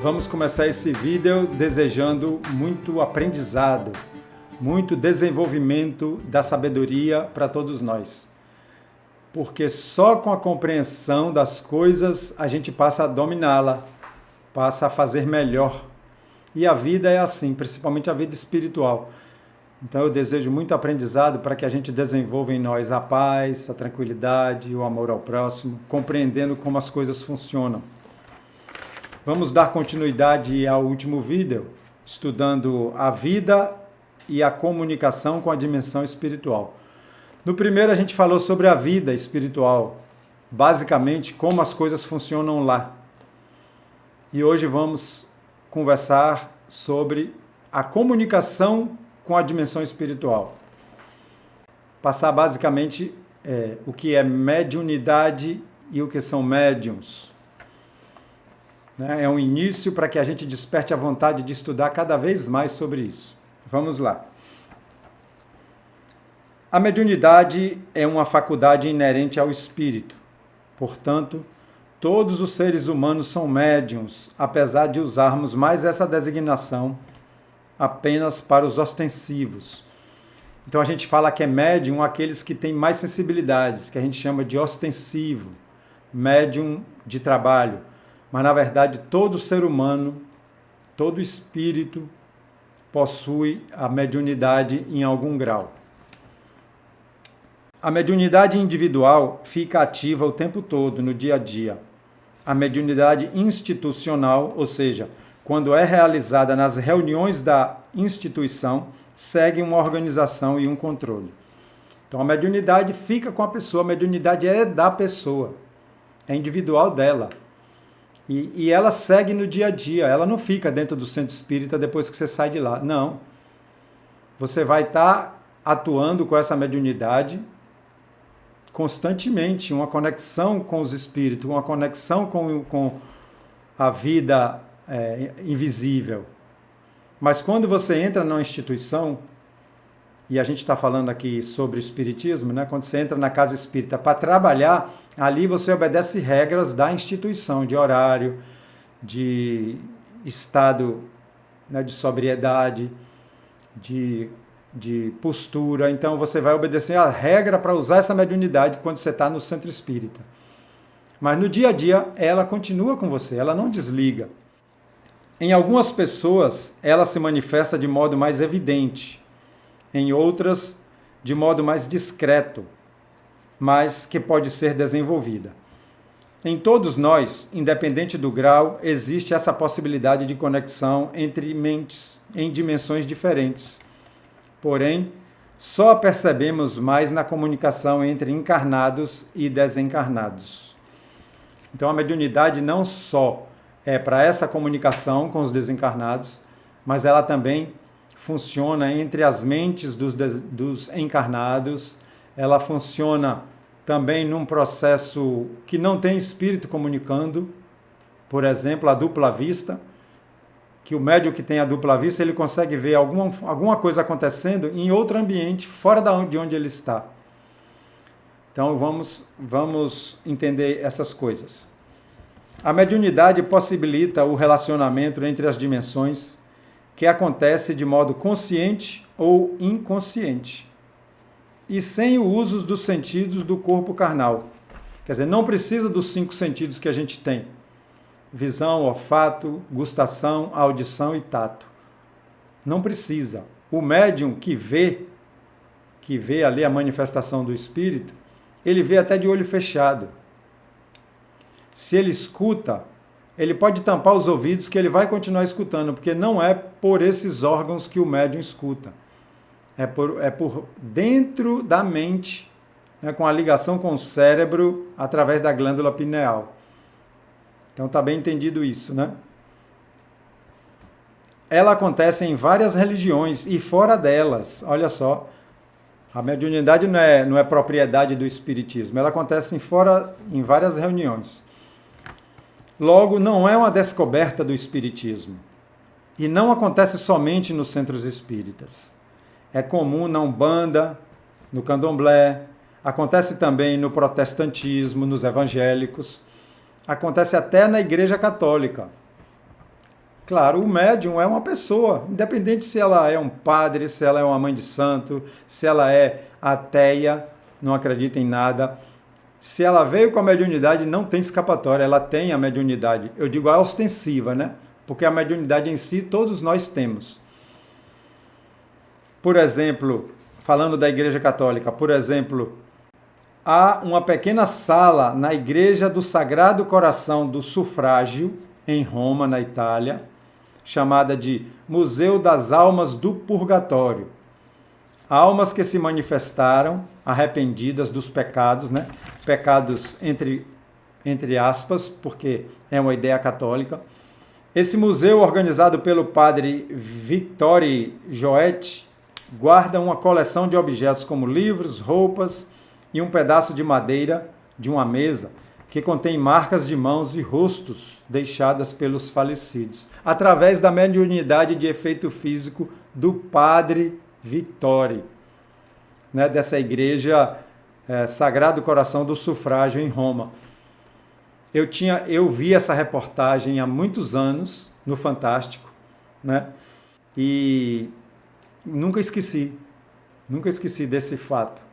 Vamos começar esse vídeo desejando muito aprendizado, muito desenvolvimento da sabedoria para todos nós. Porque só com a compreensão das coisas a gente passa a dominá-la, passa a fazer melhor. E a vida é assim, principalmente a vida espiritual. Então eu desejo muito aprendizado para que a gente desenvolva em nós a paz, a tranquilidade, o amor ao próximo, compreendendo como as coisas funcionam. Vamos dar continuidade ao último vídeo, estudando a vida e a comunicação com a dimensão espiritual. No primeiro a gente falou sobre a vida espiritual, basicamente como as coisas funcionam lá. E hoje vamos conversar sobre a comunicação com a dimensão espiritual. Passar basicamente o que é mediunidade e o que são médiums. É um início para que a gente desperte a vontade de estudar cada vez mais sobre isso. Vamos lá. A mediunidade é uma faculdade inerente ao espírito. Portanto, todos os seres humanos são médiuns, apesar de usarmos mais essa designação apenas para os ostensivos. Então a gente fala que é médium aqueles que têm mais sensibilidades, que a gente chama de ostensivo, médium de trabalho. Mas, na verdade, todo ser humano, todo espírito possui a mediunidade em algum grau. A mediunidade individual fica ativa o tempo todo, no dia a dia. A mediunidade institucional, ou seja, quando é realizada nas reuniões da instituição, segue uma organização e um controle. Então, a mediunidade fica com a pessoa, a mediunidade é da pessoa, é individual dela. E ela segue no dia a dia, ela não fica dentro do centro espírita depois que você sai de lá. Não. Você vai estar atuando com essa mediunidade constantemente, uma conexão com os espíritos, uma conexão com a vida invisível. Mas quando você entra numa instituição, e a gente está falando aqui sobre o espiritismo, né? Quando você entra na casa espírita para trabalhar, ali você obedece regras da instituição, de horário, de estado, né, de sobriedade, de postura. Então você vai obedecer a regra para usar essa mediunidade quando você está no centro espírita. Mas no dia a dia, ela continua com você, ela não desliga. Em algumas pessoas, ela se manifesta de modo mais evidente, em outras de modo mais discreto, mas que pode ser desenvolvida. Em todos nós, independente do grau, existe essa possibilidade de conexão entre mentes em dimensões diferentes. Porém, só a percebemos mais na comunicação entre encarnados e desencarnados. Então, a mediunidade não só é para essa comunicação com os desencarnados, mas ela também funciona entre as mentes dos encarnados, ela funciona também num processo que não tem espírito comunicando, por exemplo, a dupla vista, que o médium que tem a dupla vista, ele consegue ver alguma coisa acontecendo em outro ambiente, fora de onde ele está. Então vamos entender essas coisas. A mediunidade possibilita o relacionamento entre as dimensões, que acontece de modo consciente ou inconsciente, e sem o uso dos sentidos do corpo carnal. Quer dizer, não precisa dos 5 sentidos que a gente tem: visão, olfato, gustação, audição e tato. Não precisa. O médium que vê ali a manifestação do espírito, ele vê até de olho fechado. Se ele escuta, ele pode tampar os ouvidos que ele vai continuar escutando, porque não é por esses órgãos que o médium escuta. É por dentro da mente, né, com a ligação com o cérebro através da glândula pineal. Então está bem entendido isso, né? Ela acontece em várias religiões e fora delas. Olha só, a mediunidade não é propriedade do espiritismo, ela acontece em várias reuniões. Logo, não é uma descoberta do espiritismo. E não acontece somente nos centros espíritas. É comum na Umbanda, no Candomblé, acontece também no protestantismo, nos evangélicos, acontece até na Igreja Católica. Claro, o médium é uma pessoa, independente se ela é um padre, se ela é uma mãe de santo, se ela é ateia, não acredita em nada. Se ela veio com a mediunidade, não tem escapatória, ela tem a mediunidade. Eu digo a ostensiva, né? Porque a mediunidade em si todos nós temos. Por exemplo, falando da Igreja Católica, por exemplo, há uma pequena sala na Igreja do Sagrado Coração do Sufrágio, em Roma, na Itália, chamada de Museu das Almas do Purgatório. Almas que se manifestaram arrependidas dos pecados, né? Pecados entre aspas, porque é uma ideia católica. Esse museu, organizado pelo padre Vittore Joetti, guarda uma coleção de objetos como livros, roupas e um pedaço de madeira de uma mesa que contém marcas de mãos e rostos deixadas pelos falecidos, através da mediunidade de efeito físico do padre Vittore, né, dessa igreja Sagrado Coração do Sufrágio em Roma. Eu vi essa reportagem há muitos anos no Fantástico, né, e nunca esqueci desse fato.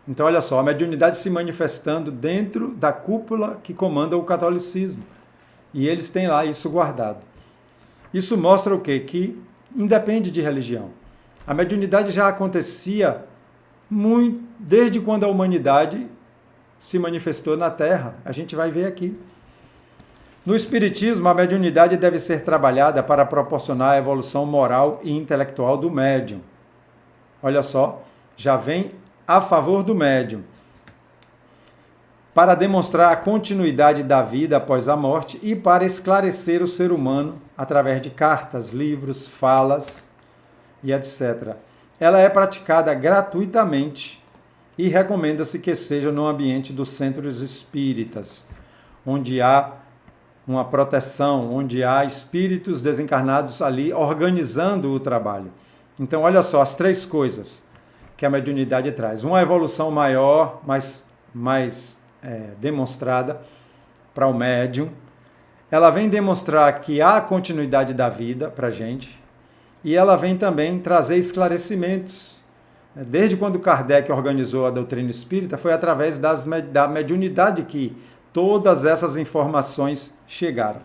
Então, olha só, a mediunidade se manifestando dentro da cúpula que comanda o catolicismo. E eles têm lá isso guardado. Isso mostra o quê? Que independe de religião. A mediunidade já acontecia muito, desde quando a humanidade se manifestou na Terra. A gente vai ver aqui. No Espiritismo, a mediunidade deve ser trabalhada para proporcionar a evolução moral e intelectual do médium. Olha só, já vem a favor do médium, para demonstrar a continuidade da vida após a morte e para esclarecer o ser humano através de cartas, livros, falas e etc. Ela é praticada gratuitamente e recomenda-se que seja no ambiente dos centros espíritas, onde há uma proteção, onde há espíritos desencarnados ali organizando o trabalho. Então, olha só, as três coisas que a mediunidade traz. Uma evolução maior, mais demonstrada para o médium. Ela vem demonstrar que há continuidade da vida para a gente. E ela vem também trazer esclarecimentos. Desde quando Kardec organizou a doutrina espírita, foi através da mediunidade que todas essas informações chegaram.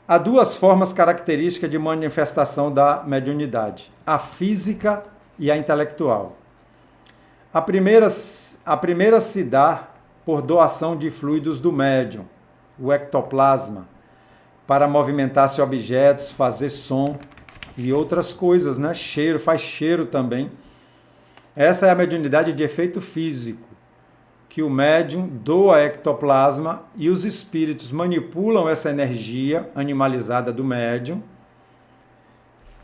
Há duas formas características de manifestação da mediunidade: a física e a intelectual. A primeira se dá por doação de fluidos do médium, o ectoplasma, para movimentar-se objetos, fazer som e outras coisas, né? Cheiro, faz cheiro também. Essa é a mediunidade de efeito físico, que o médium doa ectoplasma e os espíritos manipulam essa energia animalizada do médium,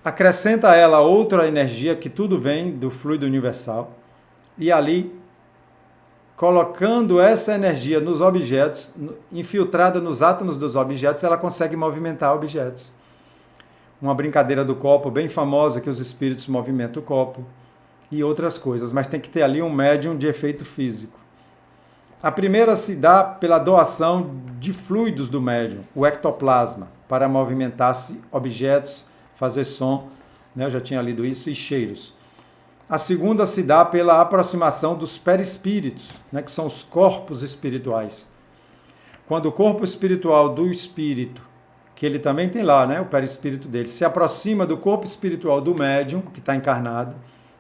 acrescenta a ela outra energia, que tudo vem do fluido universal, e ali, colocando essa energia nos objetos, infiltrada nos átomos dos objetos, ela consegue movimentar objetos. Uma brincadeira do copo bem famosa, que os espíritos movimentam o copo, e outras coisas, mas tem que ter ali um médium de efeito físico. A primeira se dá pela doação de fluidos do médium, o ectoplasma, para movimentar-se objetos, fazer som, né? Eu já tinha lido isso, e cheiros. A segunda se dá pela aproximação dos perispíritos, né? Que são os corpos espirituais. Quando o corpo espiritual do espírito, que ele também tem lá, né? O perispírito dele, se aproxima do corpo espiritual do médium, que está encarnado,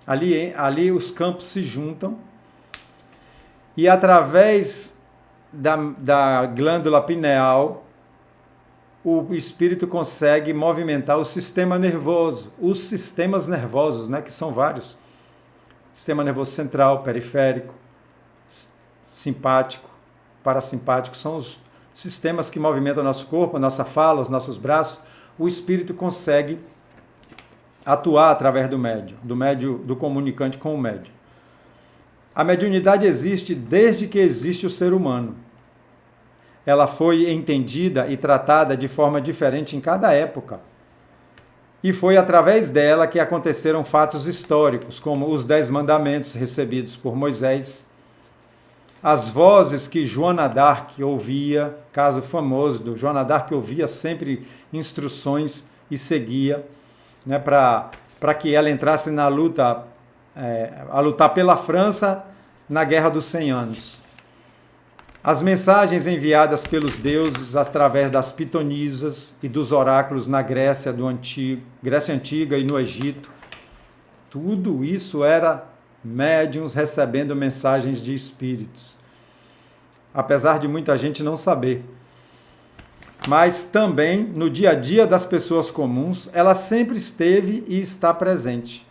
ali os campos se juntam, e através da glândula pineal, o espírito consegue movimentar o sistema nervoso, os sistemas nervosos, né, que são vários. Sistema nervoso central, periférico, simpático, parasimpático, são os sistemas que movimentam o nosso corpo, a nossa fala, os nossos braços. O espírito consegue atuar através do médium, do comunicante com o médium. A mediunidade existe desde que existe o ser humano. Ela foi entendida e tratada de forma diferente em cada época. E foi através dela que aconteceram fatos históricos, como os 10 mandamentos recebidos por Moisés, as vozes que Joana d'Arc ouvia, caso famoso do Joana d'Arc, ouvia sempre instruções e seguia, né, para que ela entrasse na luta, a lutar pela França na Guerra dos 100 Anos. As mensagens enviadas pelos deuses através das pitonisas e dos oráculos na Grécia Antiga e no Egito, tudo isso era médiuns recebendo mensagens de espíritos. Apesar de muita gente não saber. Mas também, no dia a dia das pessoas comuns, ela sempre esteve e está presente.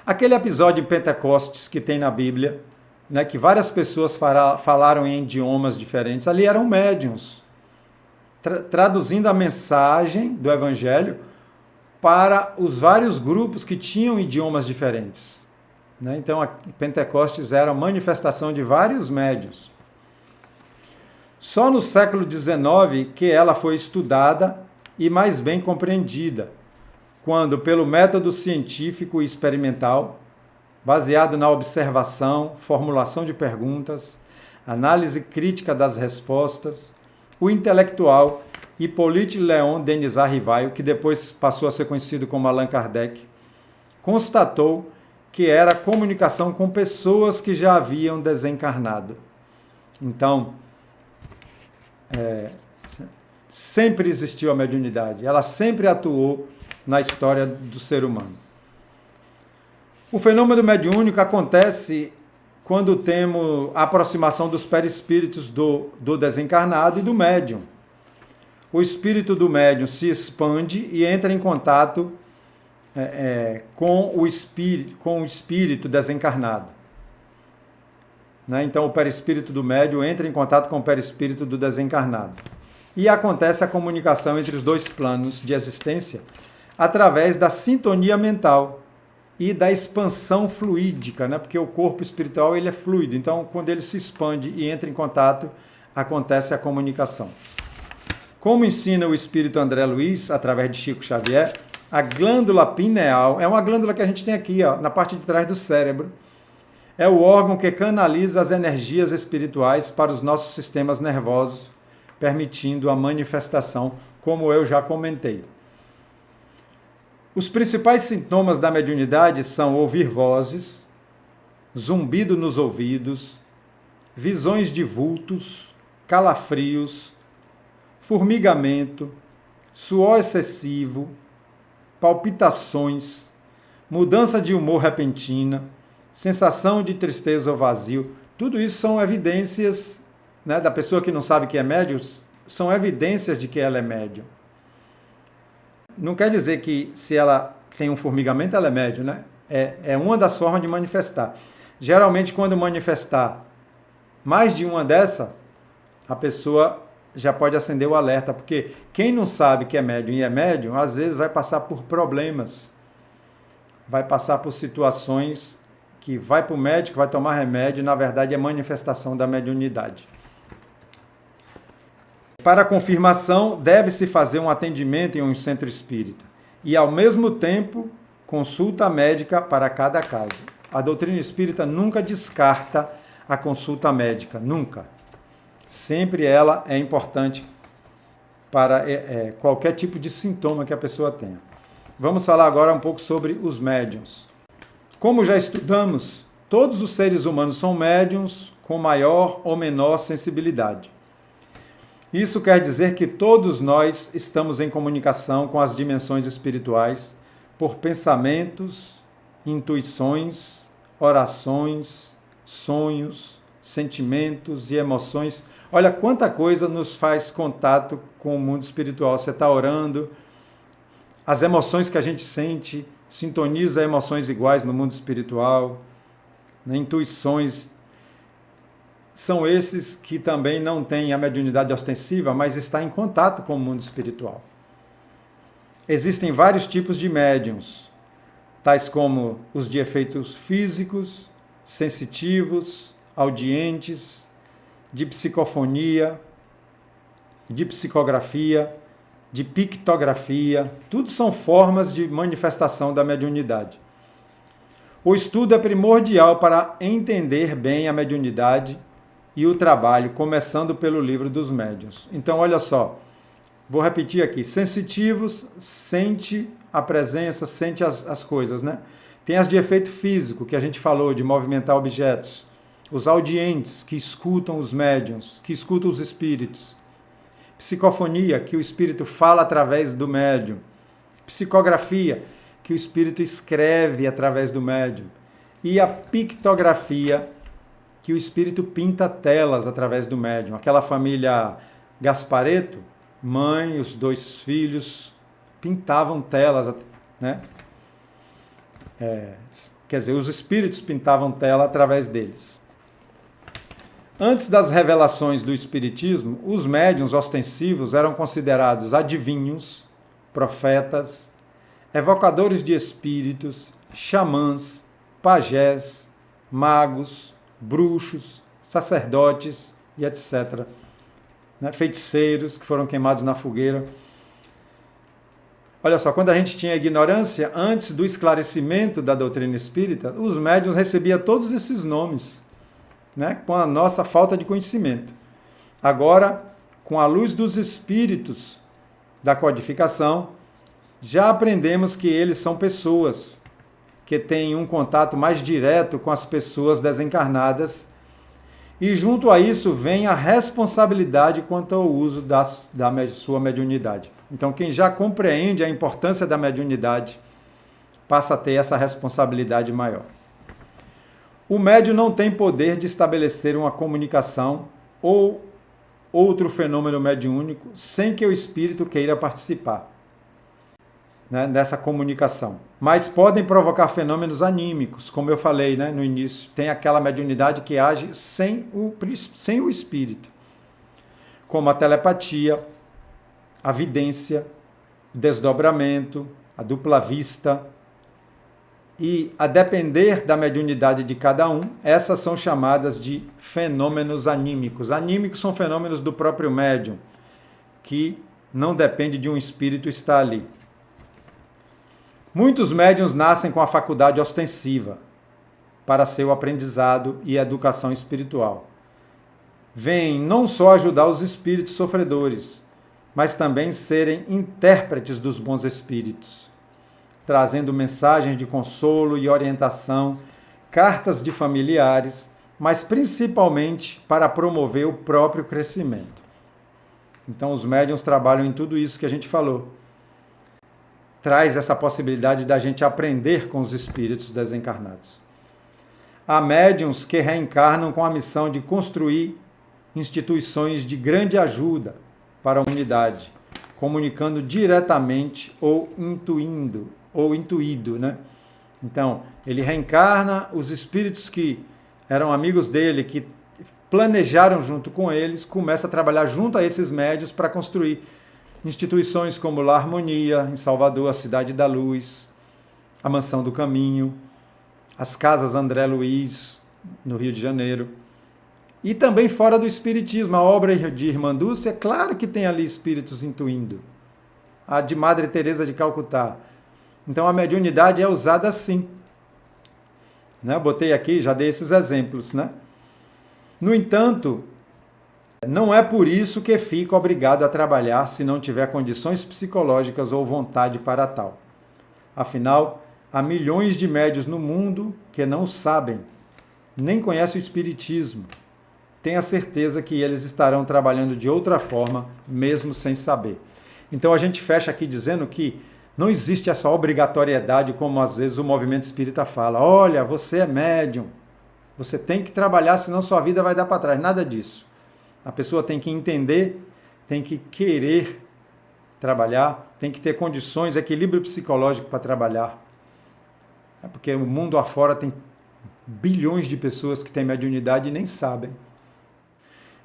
Aquele episódio de Pentecostes que tem na Bíblia, né, que várias pessoas falaram em idiomas diferentes, ali eram médiuns, traduzindo a mensagem do Evangelho para os vários grupos que tinham idiomas diferentes. Né? Então, a Pentecostes era a manifestação de vários médiuns. Só no século XIX que ela foi estudada e mais bem compreendida, quando, pelo método científico e experimental, baseado na observação, formulação de perguntas, análise crítica das respostas, o intelectual Hippolyte Léon Denis Arrivaille, que depois passou a ser conhecido como Allan Kardec, constatou que era comunicação com pessoas que já haviam desencarnado. Então, sempre existiu a mediunidade, ela sempre atuou na história do ser humano. O fenômeno mediúnico acontece quando temos a aproximação dos perispíritos do desencarnado e do médium. O espírito do médium se expande e entra em contato com o espírito desencarnado. Né? Então, o perispírito do médium entra em contato com o perispírito do desencarnado. E acontece a comunicação entre os dois planos de existência através da sintonia mental e da expansão fluídica, né? Porque o corpo espiritual ele é fluido. Então, quando ele se expande e entra em contato, acontece a comunicação. Como ensina o espírito André Luiz, através de Chico Xavier, a glândula pineal é uma glândula que a gente tem aqui, ó, na parte de trás do cérebro. É o órgão que canaliza as energias espirituais para os nossos sistemas nervosos, permitindo a manifestação, como eu já comentei. Os principais sintomas da mediunidade são ouvir vozes, zumbido nos ouvidos, visões de vultos, calafrios, formigamento, suor excessivo, palpitações, mudança de humor repentina, sensação de tristeza ou vazio. Tudo isso são evidências, né, da pessoa que não sabe que é médium, são evidências de que ela é médium. Não quer dizer que se ela tem um formigamento, ela é médium, né? É uma das formas de manifestar. Geralmente, quando manifestar mais de uma dessas, a pessoa já pode acender o alerta, porque quem não sabe que é médium e é médium, às vezes vai passar por problemas, vai passar por situações que vai para o médico, vai tomar remédio, e na verdade é manifestação da mediunidade. Para confirmação, deve-se fazer um atendimento em um centro espírita e, ao mesmo tempo, consulta médica para cada caso. A doutrina espírita nunca descarta a consulta médica, nunca. Sempre ela é importante para qualquer tipo de sintoma que a pessoa tenha. Vamos falar agora um pouco sobre os médiuns. Como já estudamos, todos os seres humanos são médiuns com maior ou menor sensibilidade. Isso quer dizer que todos nós estamos em comunicação com as dimensões espirituais por pensamentos, intuições, orações, sonhos, sentimentos e emoções. Olha quanta coisa nos faz contato com o mundo espiritual. Você está orando, as emoções que a gente sente, sintoniza emoções iguais no mundo espiritual, né? Intuições. São esses que também não têm a mediunidade ostensiva, mas está em contato com o mundo espiritual. Existem vários tipos de médiuns, tais como os de efeitos físicos, sensitivos, audientes, de psicofonia, de psicografia, de pictografia. Tudo são formas de manifestação da mediunidade. O estudo é primordial para entender bem a mediunidade e o trabalho, começando pelo livro dos médiuns. Então, olha só, vou repetir aqui. Sensitivos, sente a presença, sente as coisas, né? Tem as de efeito físico, que a gente falou, de movimentar objetos. Os audientes, que escutam os médiuns, que escutam os espíritos. Psicofonia, que o espírito fala através do médium. Psicografia, que o espírito escreve através do médium. E a pictografia, que o espírito pinta telas através do médium. Aquela família Gasparetto, mãe, os 2 filhos, pintavam telas, né? Quer dizer, os espíritos pintavam tela através deles. Antes das revelações do espiritismo, os médiuns ostensivos eram considerados adivinhos, profetas, evocadores de espíritos, xamãs, pajés, magos, bruxos, sacerdotes e etc. Né? Feiticeiros que foram queimados na fogueira. Olha só, quando a gente tinha ignorância, antes do esclarecimento da doutrina espírita, os médiuns recebiam todos esses nomes, né? Com a nossa falta de conhecimento. Agora, com a luz dos espíritos da codificação, já aprendemos que eles são pessoas que têm um contato mais direto com as pessoas desencarnadas, e junto a isso vem a responsabilidade quanto ao uso da sua mediunidade. Então, quem já compreende a importância da mediunidade passa a ter essa responsabilidade maior. O médium não tem poder de estabelecer uma comunicação ou outro fenômeno mediúnico sem que o espírito queira participar, né, dessa comunicação. Mas podem provocar fenômenos anímicos, como eu falei, né, no início. Tem aquela mediunidade que age sem o espírito, como a telepatia, a vidência, o desdobramento, a dupla vista. E, a depender da mediunidade de cada um, essas são chamadas de fenômenos anímicos. Anímicos são fenômenos do próprio médium, que não depende de um espírito estar ali. Muitos médiuns nascem com a faculdade ostensiva para seu aprendizado e educação espiritual. Vêm não só ajudar os espíritos sofredores, mas também serem intérpretes dos bons espíritos, trazendo mensagens de consolo e orientação, cartas de familiares, mas principalmente para promover o próprio crescimento. Então, os médiuns trabalham em tudo isso que a gente falou. Traz essa possibilidade da gente aprender com os espíritos desencarnados. Há médiuns que reencarnam com a missão de construir instituições de grande ajuda para a humanidade, comunicando diretamente ou intuído, né? Então, ele reencarna, os espíritos que eram amigos dele, que planejaram junto com eles, começa a trabalhar junto a esses médiuns para construir instituições como La Harmonia, em Salvador, a Cidade da Luz, a Mansão do Caminho, as Casas André Luiz, no Rio de Janeiro. E também fora do espiritismo, a obra de Irmã Dulce, é claro que tem ali espíritos intuindo. A de Madre Teresa de Calcutá. Então a mediunidade é usada assim. Né? Eu botei aqui, já dei esses exemplos, né? No entanto, não é por isso que fica obrigado a trabalhar se não tiver condições psicológicas ou vontade para tal. Afinal, há milhões de médiuns no mundo que não sabem, nem conhecem o espiritismo. Tenha certeza que eles estarão trabalhando de outra forma, mesmo sem saber. Então a gente fecha aqui dizendo que não existe essa obrigatoriedade, como às vezes o movimento espírita fala. Olha, você é médium, você tem que trabalhar, senão sua vida vai dar para trás. Nada disso. A pessoa tem que entender, tem que querer trabalhar, tem que ter condições, equilíbrio psicológico para trabalhar. É porque o mundo afora tem bilhões de pessoas que têm mediunidade e nem sabem.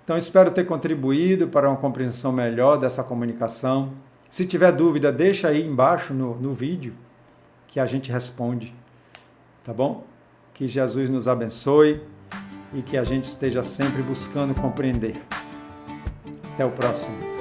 Então, espero ter contribuído para uma compreensão melhor dessa comunicação. Se tiver dúvida, deixa aí embaixo no vídeo que a gente responde. Tá bom? Que Jesus nos abençoe e que a gente esteja sempre buscando compreender. Até o próximo.